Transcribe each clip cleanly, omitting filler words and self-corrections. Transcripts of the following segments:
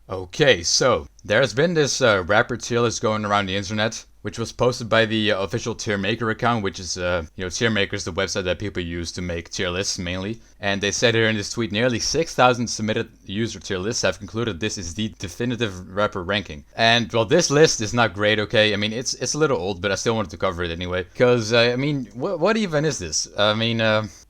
Okay, so there's been this rapper tier list going around the internet, which was posted by the official tier maker account, which is tier maker is the website that people use to make tier lists mainly. And they said here in this tweet, nearly 6,000 submitted user tier lists have concluded this is the definitive rapper ranking. And well, this list is not great. Okay, I mean it's a little old, but I still wanted to cover it anyway because I mean what even is this? I mean.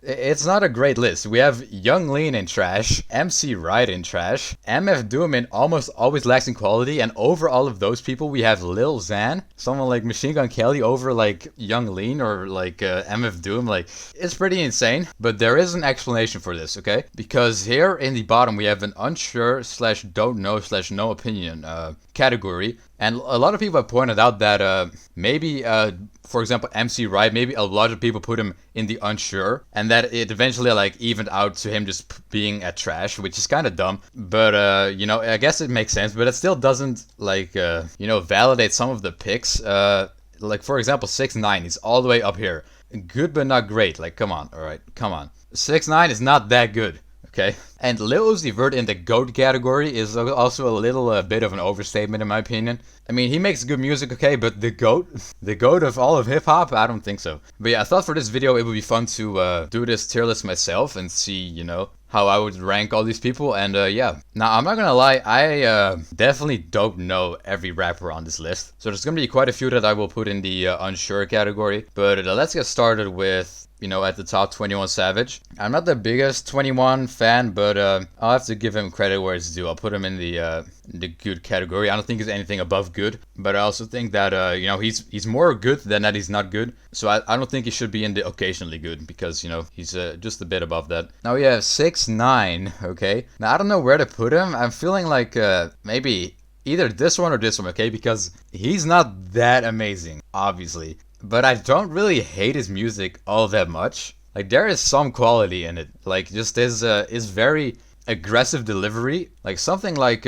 It's not a great list. We have Young Lean in trash, MC Ride in trash, MF Doom in almost always lacks in quality, and over all of those people we have Lil Xan, someone like Machine Gun Kelly over like Young Lean or like MF Doom. Like it's pretty insane, but there is an explanation for this, okay? Because here in the bottom we have an unsure slash don't know slash no opinion category, and a lot of people have pointed out that maybe for example, MC Ride, maybe a lot of people put him in the unsure, and that it eventually like evened out to him just being a trash, which is kind of dumb. But I guess it makes sense, but it still doesn't like validate some of the picks. Like for example, 6ix9ine is all the way up here, good but not great. Like come on, all right, come on. 6ix9ine is not that good. Okay. And Lil Uzi Vert in the GOAT category is also a little bit of an overstatement in my opinion. I mean, he makes good music, okay, but the GOAT of all of hip hop, I don't think so. But yeah, I thought for this video it would be fun to do this tier list myself and see, how I would rank all these people. And yeah, now I'm not gonna lie, I definitely don't know every rapper on this list. So there's gonna be quite a few that I will put in the unsure category. But let's get started with at the top, 21 Savage. I'm not the biggest 21 fan, but I'll have to give him credit where it's due. I'll put him in the good category. I don't think he's anything above good, but I also think that he's more good than that he's not good. So I don't think he should be in the occasionally good because he's just a bit above that. Now we have 6ix9ine. Okay, now I don't know where to put him. I'm feeling like maybe either this one or this one. Okay, because he's not that amazing, obviously. But I don't really hate his music all that much. Like there is some quality in it. Like just his very aggressive delivery. Like something like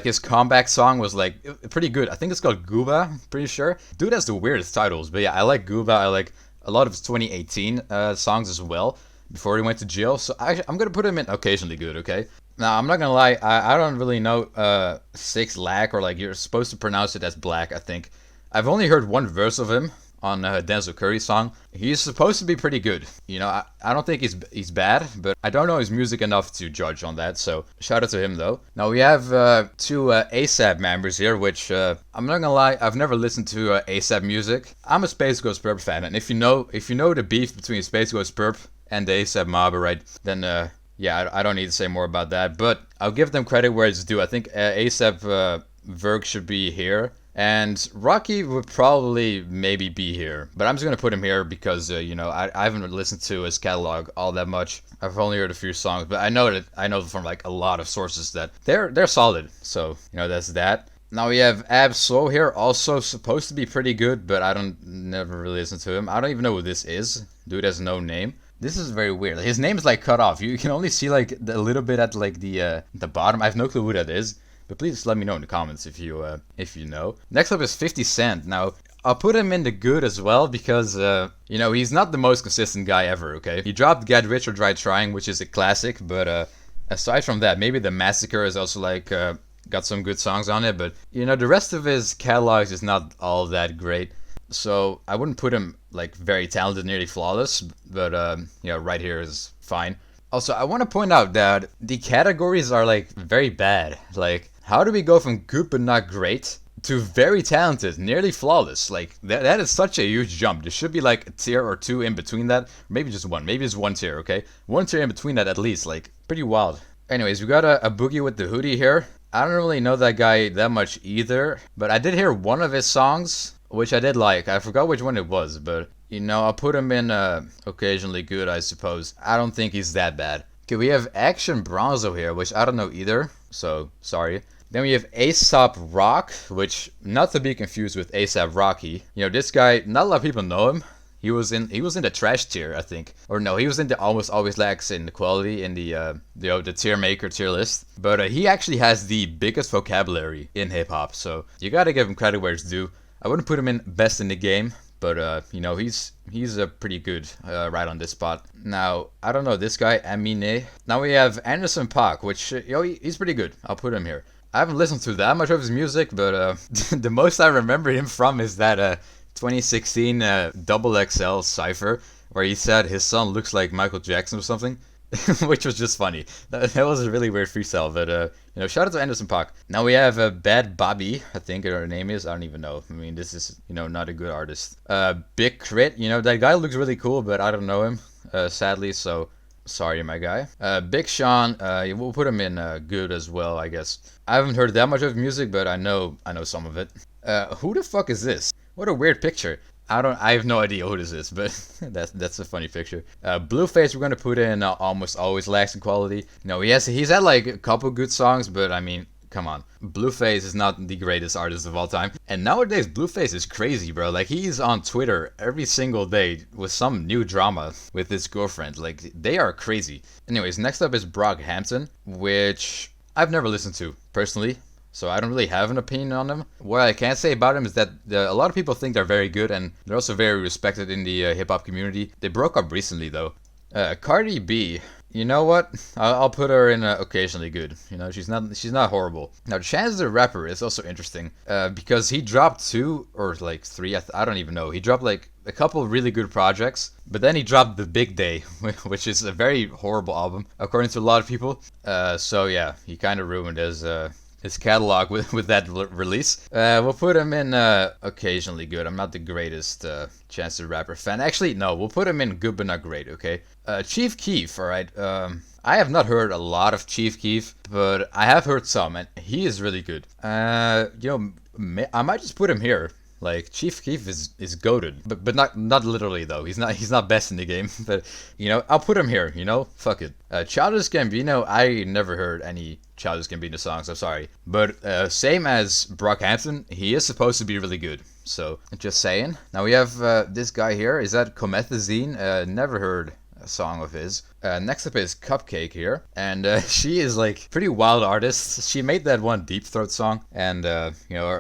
his comeback song was like pretty good. I think it's called Gooba. Pretty sure. Dude has the weirdest titles. But yeah, I like Gooba. I like a lot of his 2018 songs as well. Before he went to jail. So I'm gonna put him in occasionally good. Okay. Now I'm not gonna lie. I don't really know 6 Lack, or like you're supposed to pronounce it as Black. I think I've only heard one verse of him on Denzel Curry's song. He's supposed to be pretty good. I don't think he's bad, but I don't know his music enough to judge on that. So shout out to him though. Now we have 2 ASAP members here, which I'm not gonna lie, I've never listened to ASAP music. I'm a Space Ghost Purp fan, and if you know the beef between Space Ghost Purp and the ASAP mob, right, then yeah, I don't need to say more about that. But I'll give them credit where it's due. I think ASAP Verg should be here. And Rocky would probably maybe be here, but I'm just gonna put him here because I haven't listened to his catalog all that much. I've only heard a few songs, but I know from like a lot of sources that they're solid. So that's that. Now we have Ab-Soul here, also supposed to be pretty good, but I don't never really listen to him. I don't even know who this is. Dude has no name. This is very weird. His name is like cut off. You can only see like a little bit at like the bottom. I have no clue who that is. But please let me know in the comments if you know. Next up is 50 Cent. Now, I'll put him in the good as well because, he's not the most consistent guy ever, okay? He dropped Get Rich or Die Trying, which is a classic, but aside from that, maybe The Massacre is also like, got some good songs on it, but, the rest of his catalog is not all that great. So, I wouldn't put him, like, very talented, nearly flawless, but, right here is fine. Also, I want to point out that the categories are, like, very bad. Like, how do we go from good but not great to very talented, nearly flawless? Like, that is such a huge jump. There should be, like, a tier or two in between that. Maybe just one. Maybe just one tier, okay? One tier in between that at least. Like, pretty wild. Anyways, we got a Boogie with the Hoodie here. I don't really know that guy that much either. But I did hear one of his songs, which I did like. I forgot which one it was, but I'll put him in occasionally good, I suppose. I don't think he's that bad. Okay, we have Action Bronzo here, which I don't know either, so sorry. Then we have Aesop Rock, which not to be confused with ASAP Rocky. This guy, not a lot of people know him. He was in the trash tier, I think. Or no, he was in the almost always lacks in quality in the tier maker tier list. But he actually has the biggest vocabulary in hip hop, so you gotta give him credit where it's due. I wouldn't put him in best in the game, but he's a pretty good right on this spot. Now I don't know this guy Amine. Now we have Anderson .Paak, which he's pretty good. I'll put him here. I haven't listened to that much of his music, but the most I remember him from is that 2016 Double XL Cypher, where he said his son looks like Michael Jackson or something. Which was just funny. That was a really weird freestyle, but shout out to Anderson .Paak. Now we have Bad Bobby, I think her name is. I don't even know. I mean, this is not a good artist. Big Crit, that guy looks really cool, but I don't know him, sadly. So sorry, my guy. Big Sean, we'll put him in good as well, I guess. I haven't heard that much of music, but I know some of it. Who the fuck is this? What a weird picture. I have no idea who this is, but that's a funny picture. Blueface, we're gonna put in almost always lacks in quality. He's had like a couple good songs, but I mean, come on. Blueface is not the greatest artist of all time. And nowadays, Blueface is crazy, bro. Like, he's on Twitter every single day with some new drama with his girlfriend. Like, they are crazy. Anyways, next up is Brockhampton, which I've never listened to, personally. So I don't really have an opinion on them. What I can say about them is that a lot of people think they're very good, and they're also very respected in the hip-hop community. They broke up recently, though. Cardi B, you know what? I'll put her in occasionally good. She's not horrible. Now, Chance the Rapper is also interesting because he dropped 2 or like 3. I don't even know. He dropped like a couple really good projects, but then he dropped The Big Day, which is a very horrible album according to a lot of people. So yeah, he kind of ruined his catalog with that release. We'll put him in occasionally good. I'm not the greatest Chance the Rapper fan. Actually, no, we'll put him in good but not great, okay? Chief Keef, alright. I have not heard a lot of Chief Keef, but I have heard some, and he is really good. I might just put him here. Like, Chief Keef is goated, but not literally though. He's not best in the game, but I'll put him here. Fuck it. Childish Gambino, I never heard any Childish Gambino songs. I'm sorry, but same as Brockhampton, he is supposed to be really good. So just saying. Now we have this guy here. Is that Comethazine? Never heard a song of his. Next up is Cupcake here, and she is like pretty wild artist. She made that one Deep Throat song, and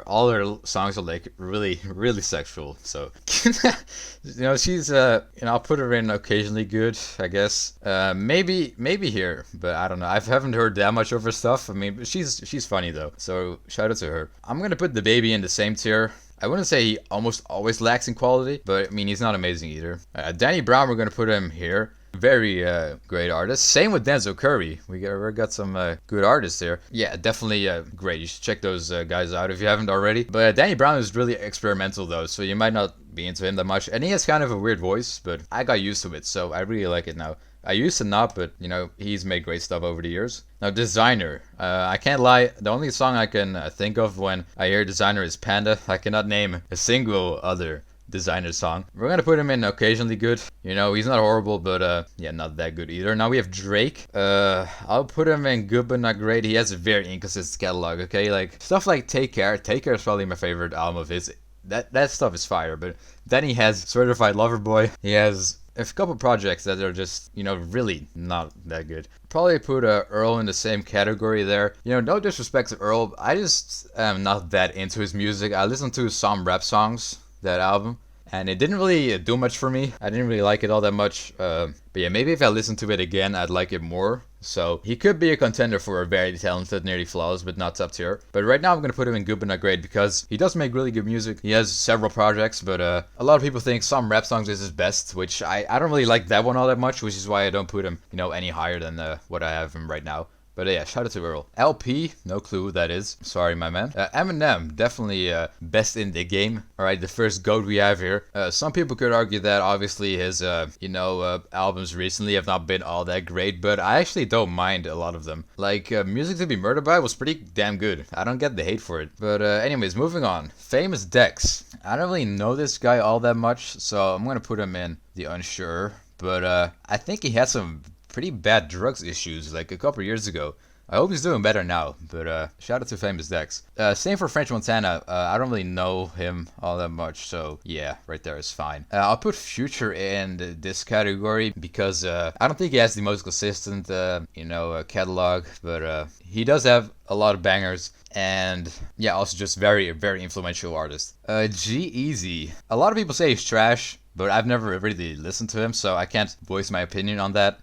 all her songs are like really really sexual. So she's I'll put her in occasionally good, I guess. Maybe here, but I don't know. I haven't heard that much of her stuff. I mean, but she's funny though. So shout out to her. I'm gonna put the baby in the same tier. I wouldn't say he almost always lacks in quality, but I mean, he's not amazing either. Danny Brown, we're going to put him here. Very great artist. Same with Denzel Curry. We got some good artists there. Yeah, definitely great. You should check those guys out if you haven't already. But Danny Brown is really experimental though, so you might not be into him that much. And he has kind of a weird voice, but I got used to it, so I really like it now. I used to not, but he's made great stuff over the years. Now, Designer. I can't lie, the only song I can think of when I hear Designer is Panda. I cannot name a single other Designer song. We're gonna put him in occasionally good. He's not horrible, but yeah, not that good either. Now we have Drake. I'll put him in good but not great. He has a very inconsistent catalog, okay? Like, stuff like Take Care. Take Care is probably my favorite album of his. That stuff is fire, but then he has Certified Lover Boy. He has a couple projects that are just, really not that good. Probably put Earl in the same category there. No disrespect to Earl, I just am not that into his music. I listened to some rap songs, that album, and it didn't really do much for me. I didn't really like it all that much. But yeah, maybe if I listen to it again, I'd like it more. So he could be a contender for a very talented Nearly Flawless, but not top tier. But right now I'm going to put him in good but not great because he does make really good music. He has several projects, but a lot of people think Some Rap Songs is his best, which I don't really like that one all that much, which is why I don't put him, any higher than what I have him right now. But yeah, shout out to Earl. LP, no clue who that is. Sorry, my man. Eminem, definitely best in the game. Alright, the first GOAT we have here. Some people could argue that obviously his, albums recently have not been all that great, but I actually don't mind a lot of them. Like, Music to Be Murdered By was pretty damn good. I don't get the hate for it. But anyways, moving on. Famous Dex. I don't really know this guy all that much, so I'm gonna put him in the unsure. But I think he had some pretty bad drugs issues like a couple years ago. I hope he's doing better now, but shout out to Famous Dex. Same for French Montana. I don't really know him all that much, so yeah, right there is fine. I'll put Future in this category because I don't think he has the most consistent, catalog, but he does have a lot of bangers. And yeah, also just very, very influential artist. G-Eazy. A lot of people say he's trash. but I've never really listened to him, so I can't voice my opinion on that.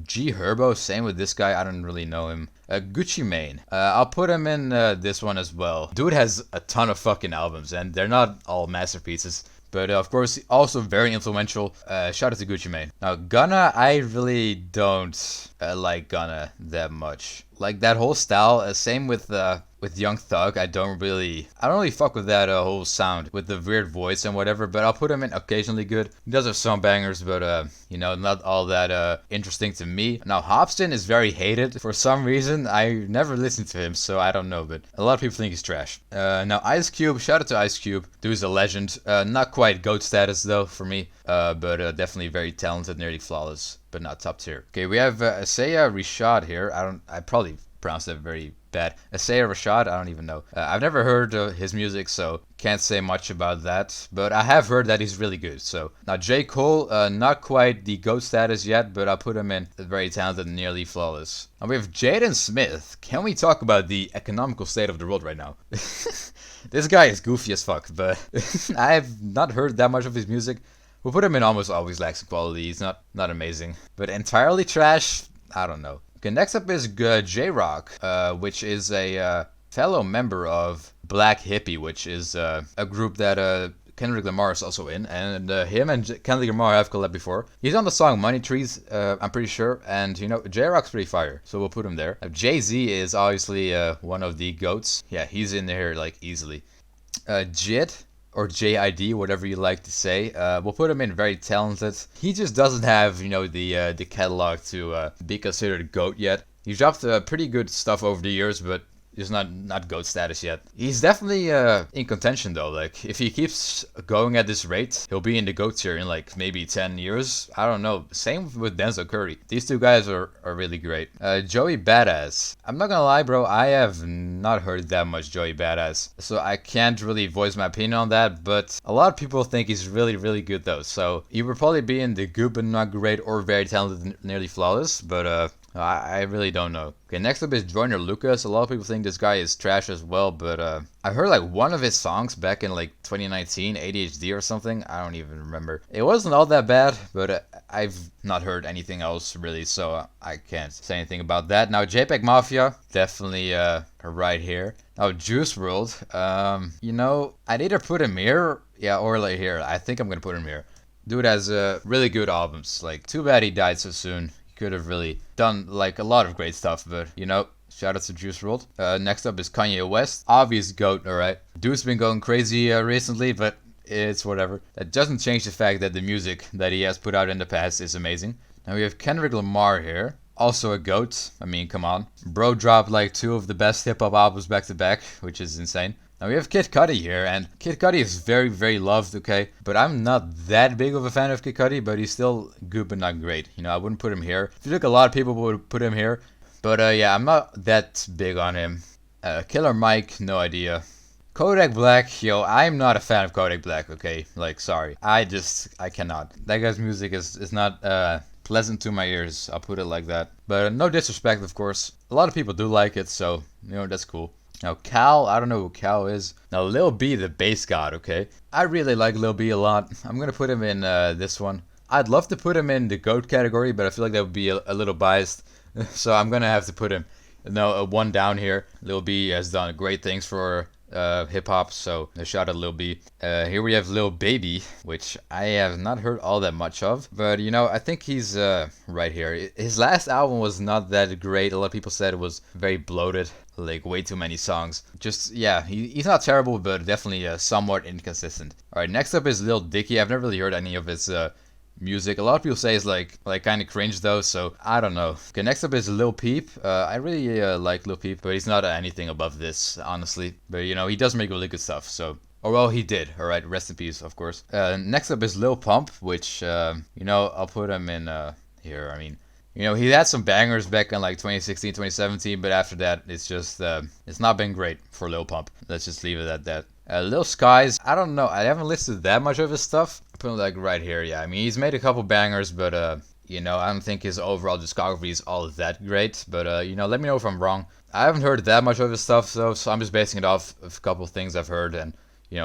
G Herbo, same with this guy. I don't really know him. Gucci Mane. I'll put him in this one as well. Dude has a ton of fucking albums, and they're not all masterpieces. But of course, also very influential. Shout out to Gucci Mane. Now, Gunna, I really don't like Gunna that much. Like that whole style. Same with Young Thug. I don't really fuck with that whole sound with the weird voice and whatever. But I'll put him in occasionally good. He does have some bangers, but not all that interesting to me. Now, Hopsin is very hated for some reason. I never listened to him, so I don't know. But a lot of people think he's trash. Now, Ice Cube. Shout out to Ice Cube. Dude's a legend. Not quite GOAT status though for me, but definitely very talented, nearly flawless, but not top tier. Okay, we have Asaya Rashad here. I probably pronounced that very bad. Asaya Rashad, I don't even know. I've never heard his music, so can't say much about that. But I have heard that he's really good. So now J. Cole, not quite the GOAT status yet, but I'll put him in very talented, nearly flawless. Now we have Jaden Smith. Can we talk about the economical state of the world right now? This guy is goofy as fuck, but I have not heard that much of his music. We'll put him in almost always lacks in quality. He's not amazing, but entirely trash. I don't know. Okay, next up is J-Rock, which is a fellow member of Black Hippie, which is a group that Kendrick Lamar is also in, and him and Kendrick Lamar have collabed before. He's on the song Money Trees, I'm pretty sure, and J-Rock's pretty fire, so we'll put him there. Jay-Z is obviously one of the GOATs. Yeah, he's in there like easily. JID, or JID, whatever you like to say. We'll put him in very talented. He just doesn't have, the catalog to be considered GOAT yet. He's dropped pretty good stuff over the years, but he's not GOAT status yet. He's definitely in contention though. Like if he keeps going at this rate, he'll be in the GOAT tier in like maybe 10 years. I don't know. Same with Denzel Curry. These two guys are really great. Joey Badass. I'm not gonna lie, bro. I have not heard that much Joey Badass, so I can't really voice my opinion on that. But a lot of people think he's really good though. So he would probably be in the good but not great or very talented, nearly flawless. But I really don't know. Okay, next up is Joyner Lucas. A lot of people think this guy is trash as well, but I heard like one of his songs back in like 2019, ADHD or something. I don't even remember. It wasn't all that bad, but I've not heard anything else really, so I can't say anything about that. Now, JPEG Mafia, definitely right here. Now, Juice WRLD. I'd either put him here, yeah, or like here. I think I'm gonna put him here. Dude has really good albums. Like, too bad he died so soon. Could have really done like a lot of great stuff, but shout out to Juice WRLD. Next up is Kanye West, obvious GOAT. All right, dude's been going crazy recently, but it's whatever. That doesn't change the fact that the music that he has put out in the past is amazing. Now we have Kendrick Lamar here, also a GOAT. I mean, come on, bro dropped like 2 of the best hip hop albums back to back, which is insane. Now we have Kid Cudi here, and Kid Cudi is very loved, okay? But I'm not that big of a fan of Kid Cudi, but he's still good but not great. I wouldn't put him here. I feel like a lot of people would put him here. But yeah, I'm not that big on him. Killer Mike, no idea. Kodak Black, I'm not a fan of Kodak Black, okay? Like, sorry. I cannot. That guy's music is not pleasant to my ears, I'll put it like that. But no disrespect, of course. A lot of people do like it, so, that's cool. Now, Cal, I don't know who Cal is. Now, Lil B, the bass god, okay? I really like Lil B a lot. I'm gonna put him in this one. I'd love to put him in the GOAT category, but I feel like that would be a little biased. So I'm gonna have to put him, one down here. Lil B has done great things for hip-hop, so a shout out Lil B. Here we have Lil Baby, which I have not heard all that much of, but I think he's right here. His last album was not that great. A lot of people said it was very bloated, like way too many songs. Just, yeah, he's not terrible, but definitely somewhat inconsistent. Alright, next up is Lil Dicky. I've never really heard any of his music. A lot of people say it's like kind of cringe though, so I don't know. Okay, next up is Lil Peep. I really like Lil Peep, but he's not anything above this, honestly. But he does make really good stuff, so. Or well, he did. Alright, rest in peace, of course. Next up is Lil Pump, which, I'll put him in here. I mean, he had some bangers back in like 2016, 2017, but after that, it's just, it's not been great for Lil Pump. Let's just leave it at that. Lil Skies, I don't know. I haven't listed that much of his stuff. I put him like right here, yeah. I mean, he's made a couple bangers, but, I don't think his overall discography is all that great. But, let me know if I'm wrong. I haven't heard that much of his stuff, though, so I'm just basing it off of a couple things I've heard and,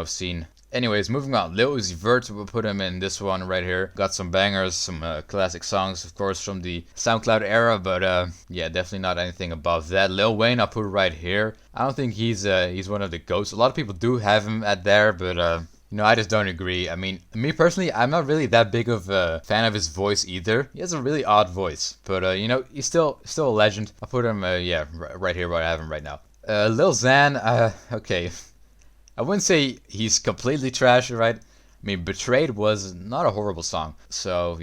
seen. Anyways, moving on. Lil Uzi Vert, we'll put him in this one right here. Got some bangers, some classic songs, of course, from the SoundCloud era, but yeah, definitely not anything above that. Lil Wayne, I'll put right here. I don't think he's one of the GOATs. A lot of people do have him at there, but I just don't agree. I mean, me personally, I'm not really that big of a fan of his voice either. He has a really odd voice, but he's still a legend. I'll put him, right here where I have him right now. Lil Xan, okay. I wouldn't say he's completely trash, right? I mean, Betrayed was not a horrible song. So,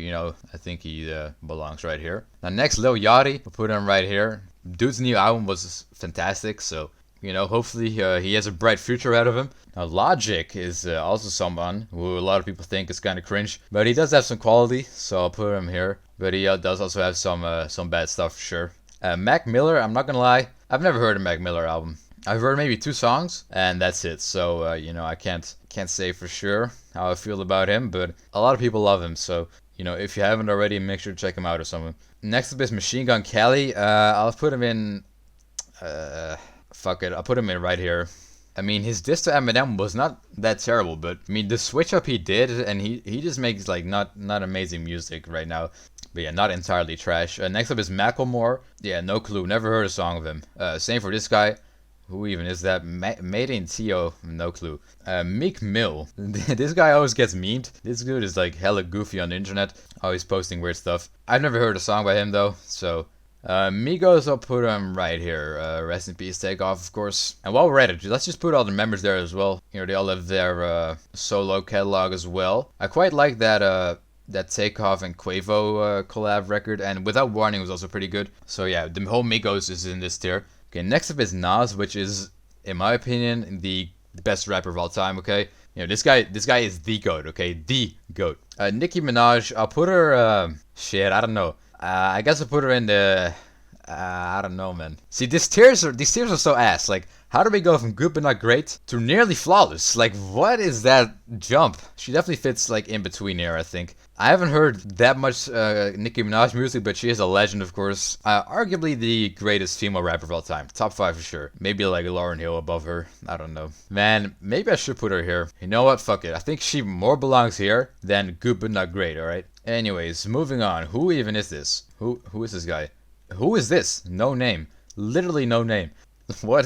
I think he belongs right here. Now, next, Lil Yachty. We'll put him right here. Dude's new album was fantastic. So, hopefully he has a bright future out of him. Now, Logic is also someone who a lot of people think is kind of cringe. But he does have some quality, so I'll put him here. But he does also have some bad stuff, for sure. Mac Miller, I'm not going to lie. I've never heard a Mac Miller album. I've heard maybe 2 songs, and that's it. So, I can't say for sure how I feel about him, but a lot of people love him. So, if you haven't already, make sure to check him out or something. Next up is Machine Gun Kelly. I'll put him in. Fuck it. I'll put him in right here. I mean, his diss to Eminem was not that terrible, but I mean, the switch up he did, and he just makes like not amazing music right now. But yeah, not entirely trash. Next up is Macklemore. Yeah, no clue. Never heard a song of him. Same for this guy. Who even is that? Made in Tio, no clue. Meek Mill. This guy always gets memed. This dude is like hella goofy on the internet, always posting weird stuff. I've never heard a song by him though, so Migos, I'll put him right here. Rest in peace, Takeoff, of course. And while we're at it, let's just put all the members there as well. They all have their solo catalog as well. I quite like that Takeoff and Quavo collab record, and Without Warning was also pretty good. So yeah, the whole Migos is in this tier. Okay, next up is Nas, which is, in my opinion, the best rapper of all time, okay? This guy is the GOAT, okay? The GOAT. Nicki Minaj, I'll put her, shit, I don't know. I guess I'll put her in the, I don't know, man. See, these tiers are so ass. Like, how do we go from good but not great to nearly flawless? Like, what is that jump? She definitely fits, like, in between here, I think. I haven't heard that much Nicki Minaj music, but she is a legend, of course. Arguably the greatest female rapper of all time. Top 5 for sure. Maybe like Lauryn Hill above her. I don't know. Man, maybe I should put her here. You know what? Fuck it. I think she more belongs here than good but not great, alright? Anyways, moving on. Who even is this? Who is this guy? Who is this? No name. Literally no name. What?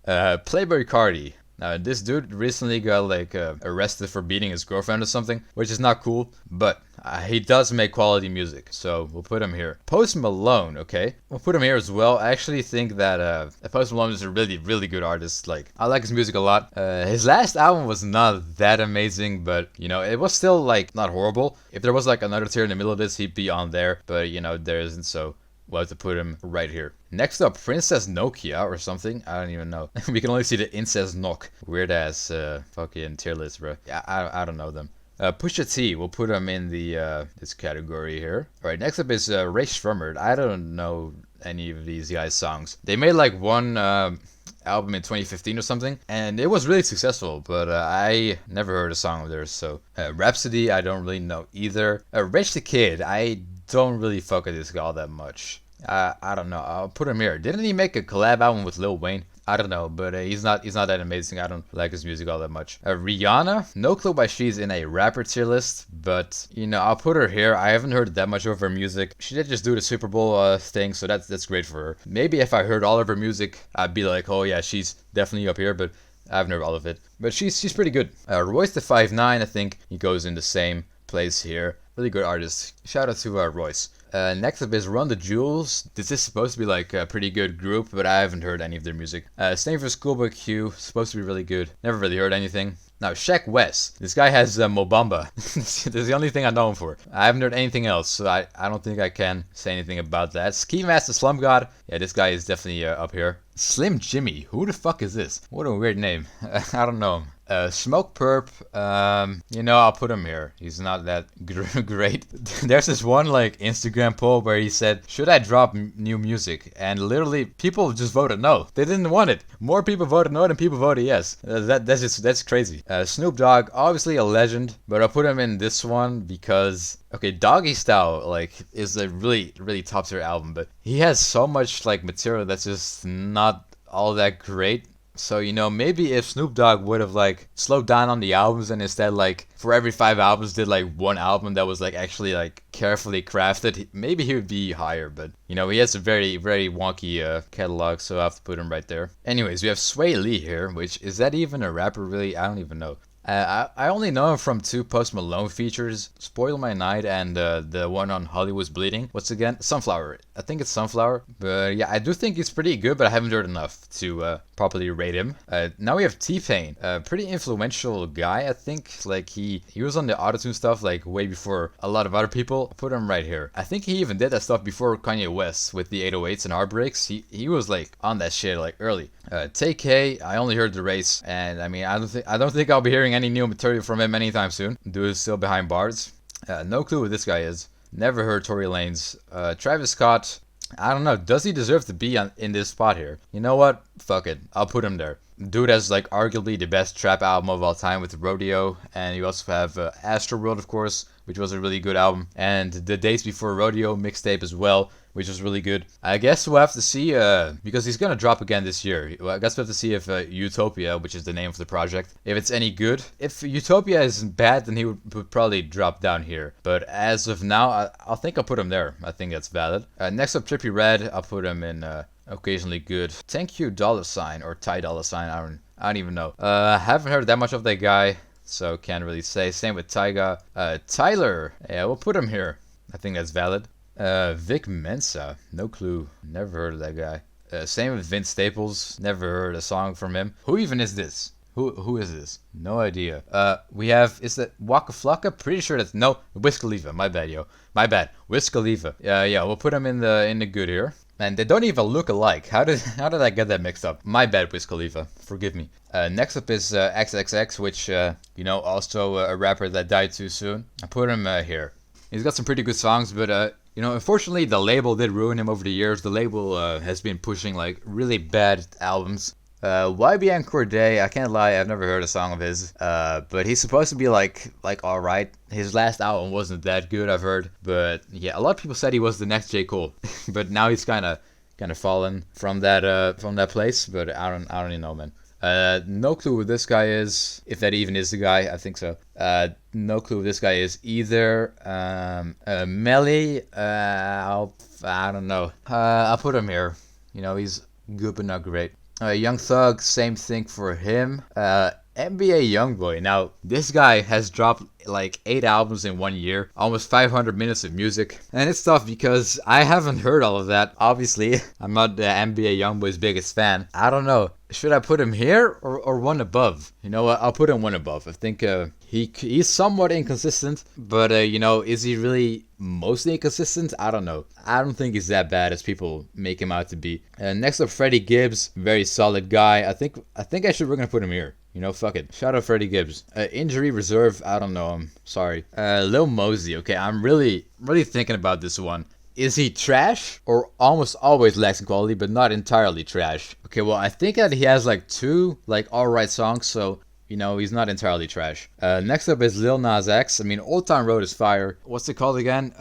Playboi Carti. Now, this dude recently got, like, arrested for beating his girlfriend or something, which is not cool, but he does make quality music, so we'll put him here. Post Malone, okay? We'll put him here as well. I actually think that Post Malone is a really, really good artist. Like, I like his music a lot. His last album was not that amazing, but, it was still, like, not horrible. If there was, like, another tier in the middle of this, he'd be on there, but, there isn't, so we'll have to put him right here. Next up, Princess Nokia or something. I don't even know. We can only see the incest knock. Weird ass fucking tier list, bro. Yeah, I don't know them. Pusha T, we'll put him in the this category here. Alright, next up is Ray Shremmerd. I don't know any of these guys' songs. They made like one album in 2015 or something, and it was really successful, but I never heard a song of theirs. So Rhapsody, I don't really know either. Rich the Kid, I don't really fuck with this guy all that much. I don't know. I'll put him here. Didn't he make a collab album with Lil Wayne? I don't know, but he's not that amazing. I don't like his music all that much. Rihanna, no clue why she's in a rapper tier list, but I'll put her here. I haven't heard that much of her music. She did just do the Super Bowl thing, so that's great for her. Maybe if I heard all of her music, I'd be like, oh yeah, she's definitely up here, but I've never all of it. But she's pretty good. Royce the 5'9", I think he goes in the same place here. Really good artist. Shout out to Royce. Next up is Run the Jewels. This is supposed to be like a pretty good group, but I haven't heard any of their music. Same for Schoolboy Q. Supposed to be really good. Never really heard anything. Now, Sheck West. This guy has Mobamba. That's the only thing I know him for. I haven't heard anything else, so I don't think I can say anything about that. Ski Master Slum God. Yeah, this guy is definitely up here. Slim Jimmy. Who the fuck is this? What a weird name. I don't know him. Smoke Perp, I'll put him here. He's not that great. There's this one like Instagram poll where he said, should I drop new music? And literally people just voted no. They didn't want it. More people voted no than people voted yes. That's crazy. Snoop Dogg, obviously a legend, but I'll put him in this one because, okay, Doggy Style like is a really, really top tier album, but he has so much like material that's just not all that great. So, you know, maybe if Snoop Dogg would have like slowed down on the albums and instead like for every 5 albums did like one album that was like actually like carefully crafted, maybe he would be higher. But you know, he has a very wonky catalog, so I have to put him right there. Anyways, we have Sway Lee here, which is that even a rapper really? I don't even know. I only know him from 2 Post Malone features, Spoil My Night and the one on Hollywood's Bleeding. What's again? Sunflower. I think it's Sunflower. But yeah, I do think he's pretty good, but I haven't heard enough to properly rate him. Now we have T-Pain, a pretty influential guy, I think. Like he was on the autotune stuff like way before a lot of other people. I'll put him right here. I think he even did that stuff before Kanye West with the 808s and Heartbreaks. He was like on that shit like early. Tay-K, I only heard The Race, and I mean I don't think I'll be hearing any new material from him anytime soon. Dude is still behind bars. No clue who this guy is. Never heard Tory Lanez. Travis Scott, I don't know. Does he deserve to be in this spot here? You know what? Fuck it. I'll put him there. Dude has like arguably the best trap album of all time with Rodeo, and you also have Astroworld, of course, which was a really good album, and the Days Before Rodeo mixtape as well, which was really good. I guess we'll have to see, because he's gonna drop again this year. I guess we'll have to see if Utopia, which is the name of the project, if it's any good. If Utopia isn't bad, then he would probably drop down here. But as of now, I think I'll put him there. I think that's valid. Next up, Trippie Redd. I'll put him in occasionally good. Thank you, $, or Ty $. I don't even know. Haven't heard that much of that guy, so can't really say. Same with Tyga. Tyler. Yeah, we'll put him here. I think that's valid. Vic Mensa, no clue, never heard of that guy. Same with Vince Staples, never heard a song from him. Who even is this? Who is this? No idea. We have, is that Waka Flocka? Pretty sure that's, no, Wiz Khalifa, my bad, yo. My bad, Wiz Khalifa. Yeah, we'll put him in the good here. And they don't even look alike. How did I get that mixed up? My bad, Wiz Khalifa. Forgive me. Next up is XXX, which, you know, also a rapper that died too soon. I put him here. He's got some pretty good songs, but you know, unfortunately, the label did ruin him over the years. The label has been pushing like really bad albums. YBN Cordae, I can't lie, I've never heard a song of his. But he's supposed to be like alright. His last album wasn't that good, I've heard. But yeah, a lot of people said he was the next J. Cole. But now he's kind of fallen from that place. But I don't even know, man. No clue who this guy is, if that even is the guy. I think so. No clue who this guy is either. Melly, I don't know. I'll put him here. You know, he's good but not great. Young Thug, same thing for him. NBA Youngboy. Now, this guy has dropped like 8 albums in 1 year, almost 500 minutes of music. And it's tough because I haven't heard all of that. Obviously, I'm not the NBA Youngboy's biggest fan. I don't know. Should I put him here or one above? You know what? I'll put him one above. I think he's somewhat inconsistent, but you know, is he really mostly inconsistent? I don't know. I don't think he's that bad as people make him out to be. Next up, Freddie Gibbs, very solid guy. I think we're gonna put him here. You know, fuck it. Shout out Freddie Gibbs. Injury reserve, I don't know him. Sorry. Lil Mosey, okay, I'm really thinking about this one. Is he trash or almost always lacks in quality but not entirely trash? Okay, well, I think that he has like 2 like alright songs, so you know, he's not entirely trash. Next up is Lil Nas X. I mean, Old Town Road is fire. What's it called again?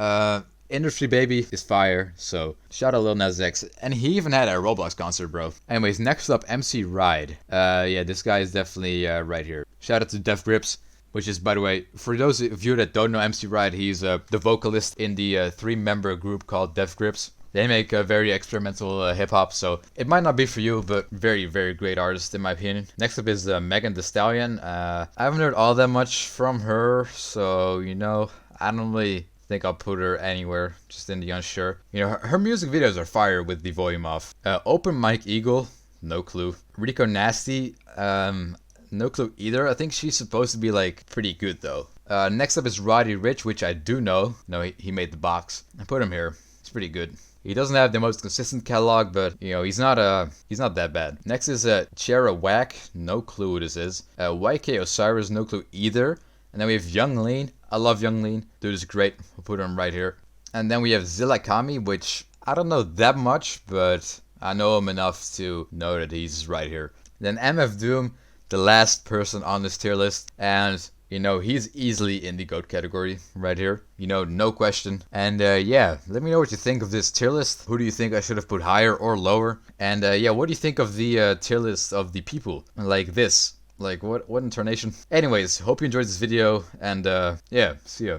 Industry Baby is fire, so shout out Lil Nas X. And he even had a Roblox concert, bro. Anyways, next up, MC Ride. Yeah, this guy is definitely right here. Shout out to Def Grips, which is, by the way, for those of you that don't know MC Ride, he's the vocalist in the 3-member group called Def Grips. They make a very experimental hip-hop, so it might not be for you, but very great artist in my opinion. Next up is Megan Thee Stallion. I haven't heard all that much from her, so, you know, I don't really think I'll put her anywhere, just in the unsure. You know, her music videos are fire with the volume off. Open Mike Eagle, no clue. Rico Nasty, no clue either. I think she's supposed to be like pretty good though. Next up is Roddy Ricch, which I do know. No, he made the box. I put him here. It's pretty good. He doesn't have the most consistent catalog, but you know, he's not that bad. Next is Chera Whack, no clue who this is. YK Osiris, no clue either. And then we have Young Lean. I love Young Lean. Dude is great. We'll put him right here. And then we have Zilla Kami, which I don't know that much, but I know him enough to know that he's right here. Then MF Doom, the last person on this tier list. And You know, he's easily in the GOAT category right here. You know, no question. And yeah, let me know what you think of this tier list. Who do you think I should have put higher or lower? And yeah, what do you think of the tier list of the people like this? Like, what in tarnation? Anyways, hope you enjoyed this video, and yeah, see ya.